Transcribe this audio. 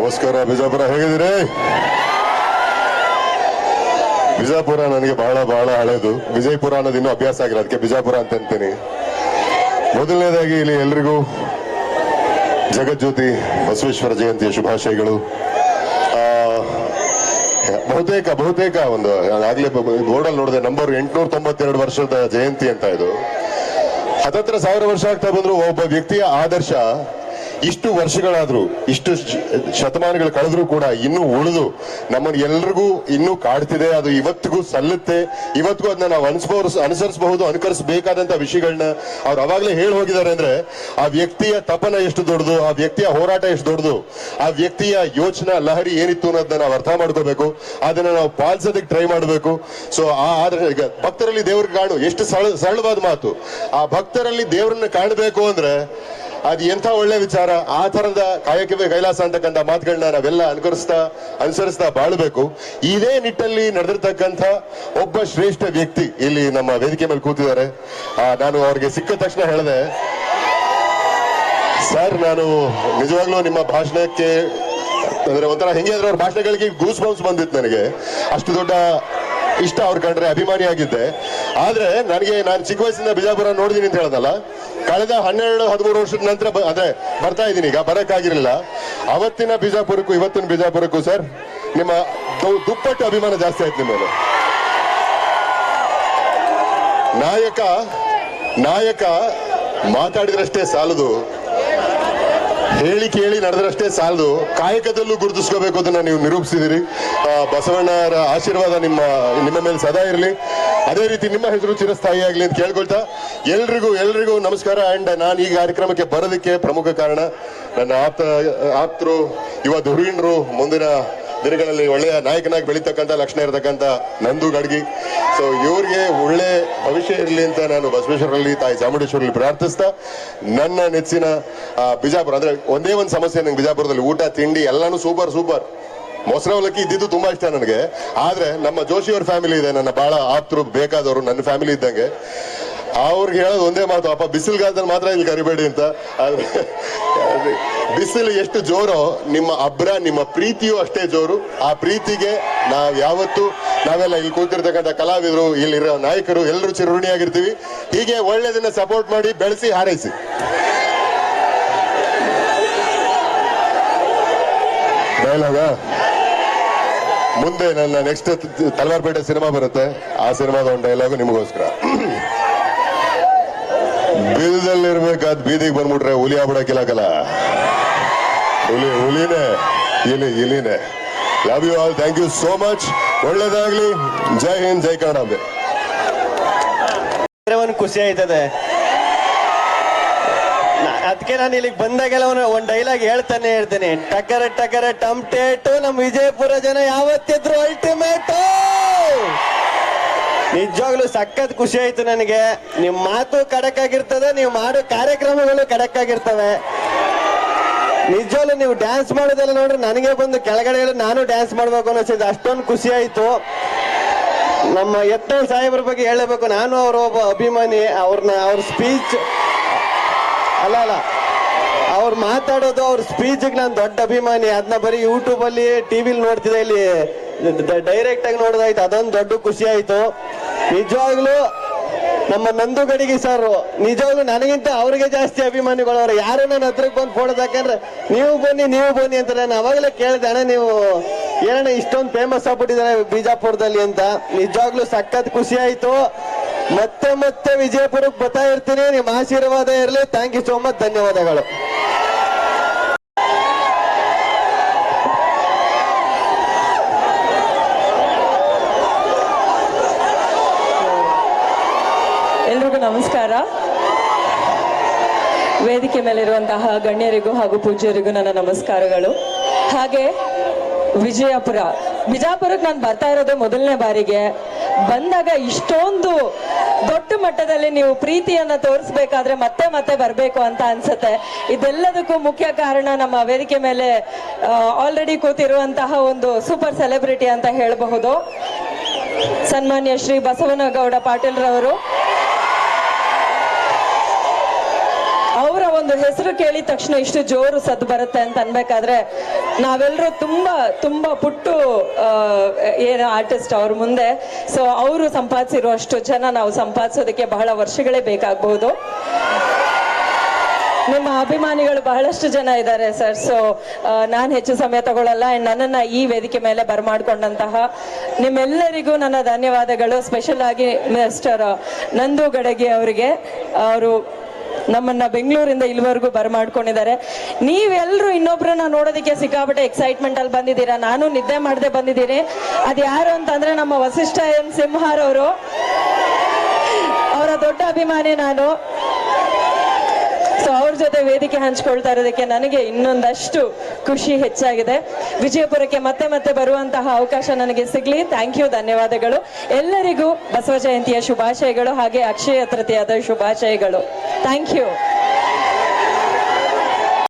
ನಮಸ್ಕಾರ. ಬಿಜಾಪುರ ಹೇಗಿದ್ದೀರಿ? ಬಿಜಾಪುರ ನನಗೆ ಬಹಳ ಬಹಳ ಹಳೇದು. ವಿಜಯಪುರ ಅನ್ನೋದು ಇನ್ನೂ ಅಭ್ಯಾಸ ಆಗಿಲ್ಲ, ಅದಕ್ಕೆ ಬಿಜಾಪುರ ಅಂತ ಅಂತೀನಿ. ಮೊದಲನೇದಾಗಿ ಇಲ್ಲಿ ಎಲ್ರಿಗೂ ಜಗಜ್ಯೋತಿ ಬಸವೇಶ್ವರ ಜಯಂತಿಯ ಶುಭಾಶಯಗಳು. ಬಹುತೇಕ ಒಂದು ಆಗ್ಲೇ ಬೋರ್ಡಲ್ಲಿ ನೋಡಿದೆ, ನಂಬರ್ 892 ವರ್ಷದ ಜಯಂತಿ ಅಂತ. ಇದು ಹತ್ತತ್ರ 1000 ವರ್ಷ ಆಗ್ತಾ ಬಂದ್ರು ಒಬ್ಬ ವ್ಯಕ್ತಿಯ ಆದರ್ಶ ಇಷ್ಟು ವರ್ಷಗಳಾದ್ರೂ, ಇಷ್ಟು ಶತಮಾನಗಳು ಕಳೆದ್ರೂ ಕೂಡ ಇನ್ನೂ ಉಳಿದು ನಮ್ಮನ್ನು ಎಲ್ರಿಗೂ ಇನ್ನೂ ಕಾಡ್ತಿದೆ. ಅದು ಇವತ್ತಿಗೂ ಸಲ್ಲುತ್ತೆ. ಇವತ್ತಿಗೂ ಅದನ್ನ ನಾವು ಅನುಸರಿಸಬಹುದು, ಅನುಕರಿಸಬೇಕಾದಂತ ವಿಷಯಗಳನ್ನ ಅವ್ರು ಅವಾಗಲೇ ಹೇಳಿ ಹೋಗಿದ್ದಾರೆ. ಅಂದ್ರೆ ಆ ವ್ಯಕ್ತಿಯ ತಪನ ಎಷ್ಟು ದೊಡ್ಡದು, ಆ ವ್ಯಕ್ತಿಯ ಹೋರಾಟ ಎಷ್ಟು ದೊಡ್ಡದು, ಆ ವ್ಯಕ್ತಿಯ ಯೋಚನಾ ಲಹರಿ ಏನಿತ್ತು ಅನ್ನೋದನ್ನ ನಾವು ಅರ್ಥ ಮಾಡ್ಕೋಬೇಕು, ಅದನ್ನ ನಾವು ಪಾಲಿಸೋದಕ್ಕೆ ಟ್ರೈ ಮಾಡಬೇಕು. ಸೊ ಆದ್ರೆ ಈಗ ಭಕ್ತರಲ್ಲಿ ದೇವ್ರಿಗೆ ಕಾಣು, ಎಷ್ಟು ಸರಳವಾದ ಮಾತು. ಆ ಭಕ್ತರಲ್ಲಿ ದೇವರನ್ನ ಕಾಣಬೇಕು ಅಂದ್ರೆ ಅದು ಎಂಥ ಒಳ್ಳೆ ವಿಚಾರ. ಆ ತರದ ಕಾಯಕವೇ ಕೈಲಾಸ ಅಂತಕ್ಕಂಥ ಮಾತುಗಳನ್ನ ನಾವೆಲ್ಲ ಅನುಸರಿಸ್ತಾ ಬಾಳ್ಬೇಕು. ಇದೇ ನಿಟ್ಟಲ್ಲಿ ನಡೆದಿರ್ತಕ್ಕಂಥ ಒಬ್ಬ ಶ್ರೇಷ್ಠ ವ್ಯಕ್ತಿ ಇಲ್ಲಿ ನಮ್ಮ ವೇದಿಕೆ ಮೇಲೆ ಕೂತಿದ್ದಾರೆ. ನಾನು ಅವ್ರಿಗೆ ಸಿಕ್ಕ ತಕ್ಷಣ ಹೇಳಿದೆ, ಸರ್ ನಾನು ನಿಜವಾಗ್ಲೂ ನಿಮ್ಮ ಭಾಷಣಕ್ಕೆ ಅಂದ್ರೆ ಒಂಥರ ಹೆಂಗೆ ಅಂದ್ರೆ ಅವ್ರ ಭಾಷಣಗಳಿಗೆ ಗೂಸ್ ಬೌನ್ಸ್ ಬಂದಿತ್ತು. ನನಗೆ ಅಷ್ಟು ದೊಡ್ಡ ಇಷ್ಟ ಅವ್ರು ಕಂಡ್ರೆ ಅಭಿಮಾನಿಯಾಗಿದ್ದೆ. ಆದ್ರೆ ನಾನು ಚಿಕ್ಕ ವಯಸ್ಸಿಂದ ಬಿಜಾಪುರ ನೋಡಿದೀನಿ ಅಂತ ಹೇಳದಲ್ಲ, ಕಳೆದ 12-13 ವರ್ಷದ ನಂತರ ಅದೇ ಬರ್ತಾ ಇದ್ದೀನಿ. ಈಗ ಬರಕ್ಕಾಗಿರಲಿಲ್ಲ. ಅವತ್ತಿನ ಬಿಜಾಪುರಕ್ಕೂ ಇವತ್ತಿನ ಬಿಜಾಪುರಕ್ಕೂ ಸರ್ ನಿಮ್ಮ ದುಪ್ಪಟ್ಟು ಅಭಿಮಾನ ಜಾಸ್ತಿ ಆಯ್ತು ನಿಮ್ಮ ಮೇಲೆ. ನಾಯಕ ಮಾತಾಡಿದ್ರಷ್ಟೇ ಸಾಲದು, ಹೇಳಿ ಕೇಳಿ ನಡೆದ್ರಷ್ಟೇ ಸಾಲದು, ಕಾಯಕದಲ್ಲೂ ಗುರುತಿಸ್ಕೋಬೇಕು ಅದನ್ನ ನೀವು ನಿರೂಪಿಸಿದಿರಿ. ಬಸವಣ್ಣರ ಆಶೀರ್ವಾದ ನಿಮ್ಮ ಮೇಲೆ ಸದಾ ಇರಲಿ. ಅದೇ ರೀತಿ ನಿಮ್ಮ ಹೆಸರು ಚಿರಸ್ಥಾಯಿ ಆಗಲಿ ಅಂತ ಕೇಳ್ಕೊಳ್ತಾ ಎಲ್ರಿಗೂ ನಮಸ್ಕಾರ. ಅಂಡ್ ನಾನು ಈ ಕಾರ್ಯಕ್ರಮಕ್ಕೆ ಬರೋದಕ್ಕೆ ಪ್ರಮುಖ ಕಾರಣ ನನ್ನ ಆಪ್ತರು, ಯುವ ಧುರೀಣರು, ಮುಂದಿನ ದಿನಗಳಲ್ಲಿ ಒಳ್ಳೆಯ ನಾಯಕನಾಗಿ ಬೆಳೀತಕ್ಕಂಥ ಲಕ್ಷಣ ಇರತಕ್ಕಂಥ ನಂದು ಗಡ್ಗಿ. ಸೊ ಇವ್ರಿಗೆ ಒಳ್ಳೆ ಭವಿಷ್ಯ ಇರಲಿ ಅಂತ ನಾನು ಬಸವೇಶ್ವರಲ್ಲಿ, ತಾಯಿ ಚಾಮುಂಡೇಶ್ವರಲ್ಲಿ ಪ್ರಾರ್ಥಿಸ್ತಾ, ನನ್ನ ನೆಚ್ಚಿನ ಬಿಜಾಪುರ ಅಂದ್ರೆ ಒಂದೇ ಒಂದು ಸಮಸ್ಯೆ ನಂಗೆ ಬಿಜಾಪುರದಲ್ಲಿ, ಊಟ ತಿಂಡಿ ಎಲ್ಲಾನು ಸೂಪರ್. ಮೊಸರು ಅವಲಕ್ಕಿ ಇದ್ದಿದ್ದು ತುಂಬಾ ಇಷ್ಟ ನನಗೆ. ಆದ್ರೆ ನಮ್ಮ ಜೋಶಿಯವ್ರ ಫ್ಯಾಮಿಲಿ ಇದೆ, ನನ್ನ ಬಹಳ ಆಪ್ತರು, ಬೇಕಾದವರು, ನನ್ನ ಫ್ಯಾಮಿಲಿ ಇದ್ದಂಗೆ. ಅವ್ರಿಗೆ ಹೇಳೋದು ಒಂದೇ ಮಾತು, ಅಪ್ಪ ಬಿಸಿಲುಗಾಲದಲ್ಲಿ ಮಾತ್ರ ಇಲ್ಲಿ ಕರಿಬೇಡಿ ಅಂತ. ಬಿಸಿಲು ಎಷ್ಟು ಜೋರೋ ನಿಮ್ಮ ಪ್ರೀತಿಯೂ ಅಷ್ಟೇ ಜೋರು. ಆ ಪ್ರೀತಿಗೆ ನಾವೆಲ್ಲ ಇಲ್ಲಿ ಕೂತಿರ್ತಕ್ಕಂಥ ಕಲಾವಿದರು, ಇಲ್ಲಿರೋ ನಾಯಕರು ಎಲ್ಲರೂ ಚಿರಋಣಿಯಾಗಿರ್ತೀವಿ. ಹೀಗೆ ಒಳ್ಳೆದನ್ನ ಸಪೋರ್ಟ್ ಮಾಡಿ, ಬೆಳೆಸಿ, ಹಾರೈಸಿ. ಡೈಲಾಗ ಮುಂದೆ ನನ್ನ ನೆಕ್ಸ್ಟ್ ತಲವಾರ್ಪೇಟೆ ಸಿನಿಮಾ ಬರುತ್ತೆ, ಆ ಸಿನಿಮಾದ ಒಂದು ಡೈಲಾಗು ನಿಮಗೋಸ್ಕರ. ಬೀದದಲ್ಲಿರ್ಬೇಕಾದ್ ಬೀದಿಗೆ ಬಂದ್ಬಿಟ್ರೆ ಹುಲಿ ಆಗ್ಬಿಡಕ್ಕಿಲ್ಲಕಲ್ಲ, ಇಲಿನೇ. Love you all, thank you so much. ಒಳ್ಳೇದಾಗ್ಲಿ. ಜೈ ಹಿಂದ್, ಜೈ ಕನ್ನಡ. ಖುಷಿ ಆಯ್ತದೆ. ಅದಕ್ಕೆ ನಾನು ಇಲ್ಲಿಗೆ ಬಂದಾಗೆಲ್ಲ ಒಂದ್ ಡೈಲಾಗ್ ಹೇಳ್ತೇನೆ, ಟಕರ ಟಮ್ಟೇಟು, ನಮ್ಮ ವಿಜಯಪುರ ಜನ ಯಾವತ್ತಿದ್ರು ಅಲ್ಟಿಮೇಟು. ನಿಜವಾಗ್ಲೂ ಸಖತ್ ಖುಷಿ ಆಯ್ತು ನನಗೆ. ನಿಮ್ ಮಾತು ಖಡಕ್ ಆಗಿರ್ತದೆ, ನೀವು ಮಾಡೋ ಕಾರ್ಯಕ್ರಮಗಳು ಖಡಕ್ ಆಗಿರ್ತವೆ. ನಿಜವಾಗ್ಲೂ ನೀವು ಡ್ಯಾನ್ಸ್ ಮಾಡೋದೆಲ್ಲ ನೋಡ್ರಿ ನನಗೆ ಬಂದು ಕೆಳಗಡೆ ಹೇಳಿ ನಾನು ಡ್ಯಾನ್ಸ್ ಮಾಡ್ಬೇಕು ಅನ್ನಿಸಿದ್ದು, ಅಷ್ಟೊಂದು ಖುಷಿ ಆಯ್ತು. ನಮ್ಮ ಯತ್ನಾಳ್ ಸಾಹೇಬ್ರ ಬಗ್ಗೆ ಹೇಳಬೇಕು, ನಾನು ಅವರ ಒಬ್ಬ ಅಭಿಮಾನಿ. ಅವ್ರ ಸ್ಪೀಚ್ ಅಲ್ಲ ಅವ್ರು ಮಾತಾಡೋದು, ಅವ್ರ ಸ್ಪೀಚ್ಗೆ ನಾನು ದೊಡ್ಡ ಅಭಿಮಾನಿ. ಅದನ್ನ ಬರೀ ಯೂಟ್ಯೂಬ್ ಅಲ್ಲಿ, ಟಿವಿಲಿ ನೋಡ್ತಿದ್ದೆ, ಇಲ್ಲಿ ಡೈರೆಕ್ಟ್ ಆಗಿ ನೋಡೋದಾಯ್ತು, ಅದೊಂದು ದೊಡ್ಡ ಖುಷಿ ಆಯ್ತು. ನಿಜವಾಗ್ಲೂ ನಮ್ಮ ನಂದು ಗಡಿಗೆ ಸರ್ ನಿಜವಾಗ್ಲೂ ನನಗಿಂತ ಅವ್ರಿಗೆ ಜಾಸ್ತಿ ಅಭಿಮಾನಿಗಳು. ಅವ್ರು ಯಾರು ನನ್ನ ಹತ್ರಕ್ಕೆ ಬಂದು ಫೋಟೋ ಹಾಕಂದ್ರೆ ನೀವು ಬನ್ನಿ ಅಂತ ನಾನು ಅವಾಗಲೇ ಕೇಳಿದೆ, ಅಣ್ಣ ನೀವು ಏನಣ್ಣ ಇಷ್ಟೊಂದು ಫೇಮಸ್ ಆಗ್ಬಿಟ್ಟಿದ್ದಾರೆ ಬಿಜಾಪುರದಲ್ಲಿ ಅಂತ. ನಿಜವಾಗ್ಲೂ ಸಖತ್ ಖುಷಿ ಆಯ್ತು. ಮತ್ತೆ ವಿಜಯಪುರಕ್ಕೆ ಬರ್ತಾ ಇರ್ತೀನಿ, ನಿಮ್ಮ ಆಶೀರ್ವಾದ ಇರಲಿ. ಥ್ಯಾಂಕ್ ಯು ಸೋ ಮಚ್, ಧನ್ಯವಾದಗಳು. ಎಲ್ರಿಗೂ ನಮಸ್ಕಾರ. ವೇದಿಕೆ ಮೇಲಿರುವಂತಹ ಗಣ್ಯರಿಗೂ ಹಾಗೂ ಪೂಜ್ಯರಿಗೂ ನನ್ನ ನಮಸ್ಕಾರಗಳು. ಹಾಗೆ ಬಿಜಾಪುರಕ್ಕೆ ನಾನು ಬರ್ತಾ ಇರೋದು ಮೊದಲನೇ ಬಾರಿಗೆ. ಬಂದಾಗ ಇಷ್ಟೊಂದು ದೊಡ್ಡ ಮಟ್ಟದಲ್ಲಿ ನೀವು ಪ್ರೀತಿಯನ್ನ ತೋರಿಸ್ಬೇಕಾದ್ರೆ ಮತ್ತೆ ಬರಬೇಕು ಅಂತ ಅನ್ಸುತ್ತೆ. ಇದೆಲ್ಲದಕ್ಕೂ ಮುಖ್ಯ ಕಾರಣ ನಮ್ಮ ವೇದಿಕೆ ಮೇಲೆ ಆಲ್ರೆಡಿ ಕೂತಿರುವಂತಹ ಒಂದು ಸೂಪರ್ ಸೆಲೆಬ್ರಿಟಿ ಅಂತ ಹೇಳಬಹುದು, ಸನ್ಮಾನ್ಯ ಶ್ರೀ ಬಸವನಗೌಡ ಪಾಟೀಲ್ ರವರು. ಅವರ ಒಂದು ಒಂದು ಹೆಸರು ಕೇಳಿದ ತಕ್ಷಣ ಇಷ್ಟು ಜೋರು ಸದ್ದು ಬರುತ್ತೆ ಅಂತ ಅನ್ಬೇಕಾದ್ರೆ ನಾವೆಲ್ಲರೂ ತುಂಬಾ ತುಂಬಾ ಪುಟ್ಟು ಏನು ಆರ್ಟಿಸ್ಟ್ ಅವ್ರ ಮುಂದೆ. ಸೊ ಅವರು ಸಂಪಾದಿಸಿರುವಷ್ಟು ಜನ ನಾವು ಸಂಪಾದಿಸೋದಕ್ಕೆ ಬಹಳ ವರ್ಷಗಳೇ ಬೇಕಾಗಬಹುದು. ನಿಮ್ಮ ಅಭಿಮಾನಿಗಳು ಬಹಳಷ್ಟು ಜನ ಇದ್ದಾರೆ ಸರ್. ಸೊ ನಾನು ಹೆಚ್ಚು ಸಮಯ ತಗೊಳ್ಳಲ್ಲ. ಅಂಡ್ ನನ್ನನ್ನ ಈ ವೇದಿಕೆ ಮೇಲೆ ಬರಮಾಡ್ಕೊಂಡಂತಹ ನಿಮ್ಮೆಲ್ಲರಿಗೂ ನನ್ನ ಧನ್ಯವಾದಗಳು. ಸ್ಪೆಷಲ್ ಆಗಿ ಮಿಸ್ಟರ್ ನಂದು ಗಡಗಿ ಅವರಿಗೆ, ಅವರು ನಮ್ಮನ್ನ ಬೆಂಗಳೂರಿಂದ ಇಲ್ಲಿವರೆಗೂ ಬರಮಾಡ್ಕೊಂಡಿದ್ದಾರೆ. ನೀವೆಲ್ಲರೂ ಇನ್ನೊಬ್ರನ್ನ ನೋಡೋದಕ್ಕೆ ಸಿಕ್ಕಾಪಟ್ಟೆ ಎಕ್ಸೈಟ್ಮೆಂಟ್ ಅಲ್ಲಿ ಬಂದಿದ್ದೀರಾ. ನಾನು ನಿದ್ದೆ ಮಾಡದೆ ಬಂದಿದ್ದೀನಿ. ಅದು ಯಾರು ಅಂತಂದ್ರೆ ನಮ್ಮ ವಸಿಷ್ಠ ಎನ್ ಸಿಂಹಾರ್ ಅವರು, ಅವರ ದೊಡ್ಡ ಅಭಿಮಾನಿ ನಾನು. ಸೊ ಅವ್ರ ಜೊತೆ ವೇದಿಕೆ ಹಂಚ್ಕೊಳ್ತಾ ಇರೋದಕ್ಕೆ ನನಗೆ ಇನ್ನೊಂದಷ್ಟು ಖುಷಿ ಹೆಚ್ಚಾಗಿದೆ. ವಿಜಯಪುರಕ್ಕೆ ಮತ್ತೆ ಮತ್ತೆ ಬರುವಂತಹ ಅವಕಾಶ ನನಗೆ ಸಿಗ್ಲಿ. ಥ್ಯಾಂಕ್ ಯು, ಧನ್ಯವಾದಗಳು. ಎಲ್ಲರಿಗೂ ಬಸವ ಜಯಂತಿಯ ಶುಭಾಶಯಗಳು, ಹಾಗೆ ಅಕ್ಷಯ ತೃತೀಯದ ಶುಭಾಶಯಗಳು. Thank you.